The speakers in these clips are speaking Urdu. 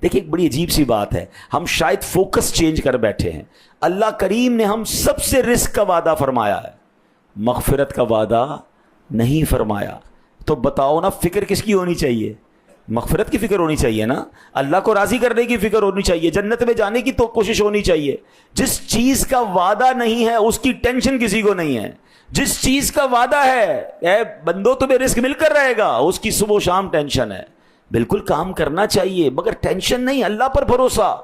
دیکھیں ایک بڑی عجیب سی بات ہے، ہم شاید فوکس چینج کر بیٹھے ہیں۔ اللہ کریم نے ہم سب سے رزق کا وعدہ فرمایا ہے، مغفرت کا وعدہ نہیں فرمایا۔ تو بتاؤ نا، فکر کس کی ہونی چاہیے؟ مغفرت کی فکر ہونی چاہیے نا، اللہ کو راضی کرنے کی فکر ہونی چاہیے، جنت میں جانے کی تو کوشش ہونی چاہیے۔ جس چیز کا وعدہ نہیں ہے اس کی ٹینشن کسی کو نہیں ہے، جس چیز کا وعدہ ہے اے بندو تمہیں رزق مل کر رہے گا، اس کی صبح و شام ٹینشن ہے۔ بالکل کام کرنا چاہیے مگر ٹینشن نہیں، اللہ پر بھروسہ۔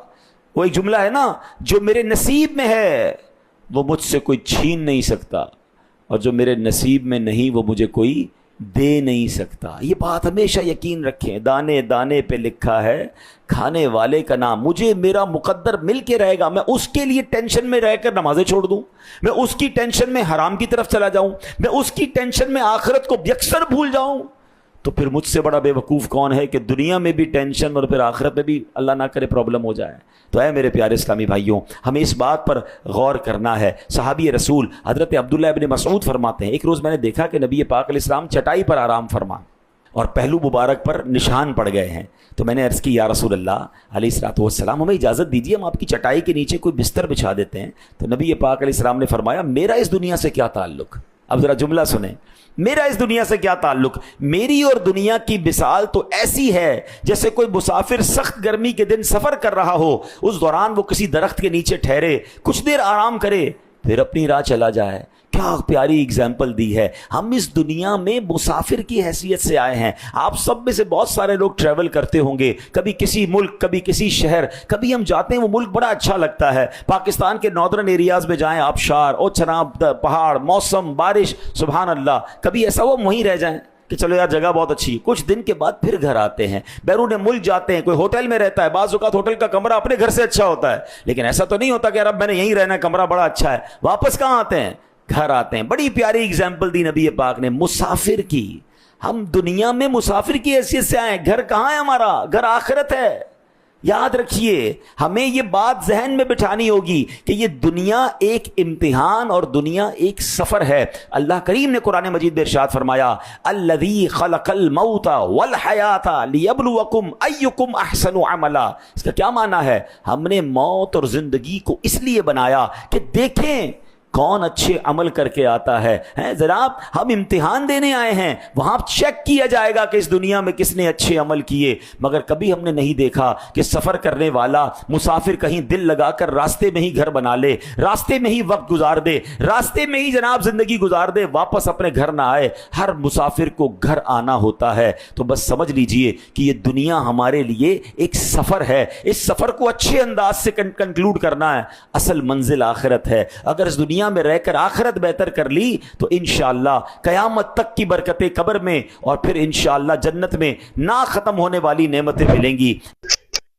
وہ ایک جملہ ہے نا، جو میرے نصیب میں ہے وہ مجھ سے کوئی چھین نہیں سکتا، اور جو میرے نصیب میں نہیں وہ مجھے کوئی دے نہیں سکتا۔ یہ بات ہمیشہ یقین رکھیں، دانے دانے پہ لکھا ہے کھانے والے کا نام، مجھے میرا مقدر مل کے رہے گا۔ میں اس کے لیے ٹینشن میں رہ کر نمازیں چھوڑ دوں، میں اس کی ٹینشن میں حرام کی طرف چلا جاؤں، میں اس کی ٹینشن میں آخرت کو یکسر بھول جاؤں، تو پھر مجھ سے بڑا بے وقوف کون ہے کہ دنیا میں بھی ٹینشن اور پھر آخرت میں بھی اللہ نہ کرے پرابلم ہو جائے۔ تو اے میرے پیارے اسلامی بھائیوں، ہمیں اس بات پر غور کرنا ہے۔ صحابی رسول حضرت عبداللہ ابن مسعود فرماتے ہیں، ایک روز میں نے دیکھا کہ نبی پاک علیہ السلام چٹائی پر آرام فرما اور پہلو مبارک پر نشان پڑ گئے ہیں۔ تو میں نے عرض کی، یا رسول اللہ علیہ الصلوۃ والسلام، ہمیں اجازت دیجیے ہم آپ کی چٹائی کے نیچے کوئی بستر بچھا دیتے ہیں۔ تو نبی پاک علیہ السلام نے فرمایا، میرا اس دنیا سے کیا تعلق؟ اب ذرا جملہ سنیں، میرا اس دنیا سے کیا تعلق؟ میری اور دنیا کی مثال تو ایسی ہے جیسے کوئی مسافر سخت گرمی کے دن سفر کر رہا ہو، اس دوران وہ کسی درخت کے نیچے ٹھہرے، کچھ دیر آرام کرے، پھر اپنی راہ چلا جائے۔ کیا پیاری ایگزامپل دی ہے۔ ہم اس دنیا میں مسافر کی حیثیت سے آئے ہیں۔ آپ سب میں سے بہت سارے لوگ ٹریول کرتے ہوں گے، کبھی کسی ملک، کبھی کسی شہر، کبھی ہم جاتے ہیں وہ ملک بڑا اچھا لگتا ہے۔ پاکستان کے ناردرن ایریاز میں جائیں، آبشار اور چناب پہاڑ، موسم، بارش، سبحان اللہ، کبھی ایسا وہ وہیں رہ جائیں کہ چلو یار جگہ بہت اچھی، کچھ دن کے بعد پھر گھر آتے ہیں۔ بیرون ملک جاتے ہیں، کوئی ہوٹل میں رہتا ہے، بعض اوقات ہوٹل کا کمرہ اپنے گھر سے اچھا ہوتا ہے، لیکن ایسا تو نہیں ہوتا کہ یار اب میں نے یہیں رہنا ہے، کمرہ بڑا اچھا ہے۔ واپس کہاں آتے ہیں؟ گھر آتے ہیں۔ بڑی پیاری ایگزامپل دی نبی پاک نے مسافر کی۔ ہم دنیا میں مسافر کی حیثیت سے آئے، گھر کہاں ہے ہمارا؟ گھر آخرت ہے۔ یاد رکھیے، ہمیں یہ بات ذہن میں بٹھانی ہوگی کہ یہ دنیا ایک امتحان اور دنیا ایک سفر ہے۔ اللہ کریم نے قرآن مجید میں ارشاد فرمایا، الذی خلق الموت والحیات لیبلوکم ایکم احسن عملا۔ اس کا کیا معنی ہے؟ ہم نے موت اور زندگی کو اس لیے بنایا کہ دیکھیں کون اچھے عمل کر کے آتا ہے۔ جناب ہم امتحان دینے آئے ہیں، وہاں چیک کیا جائے گا کہ اس دنیا میں کس نے اچھے عمل کیے، مگر کبھی ہم نے نہیں دیکھا کہ سفر کرنے والا مسافر کہیں دل لگا کر راستے میں ہی گھر بنا لے، راستے میں ہی وقت گزار دے، راستے میں ہی جناب زندگی گزار دے، واپس اپنے گھر نہ آئے۔ ہر مسافر کو گھر آنا ہوتا ہے۔ تو بس سمجھ لیجئے کہ یہ دنیا ہمارے لیے ایک سفر ہے، اس سفر کو اچھے انداز سے کنکلوڈ کرنا ہے۔ اصل منزل آخرت ہے۔ اگر اس دنیا میں رہ کر آخرت بہتر کر لی تو انشاءاللہ قیامت تک کی برکتیں قبر میں اور پھر انشاءاللہ جنت میں نہ ختم ہونے والی نعمتیں ملیں گی۔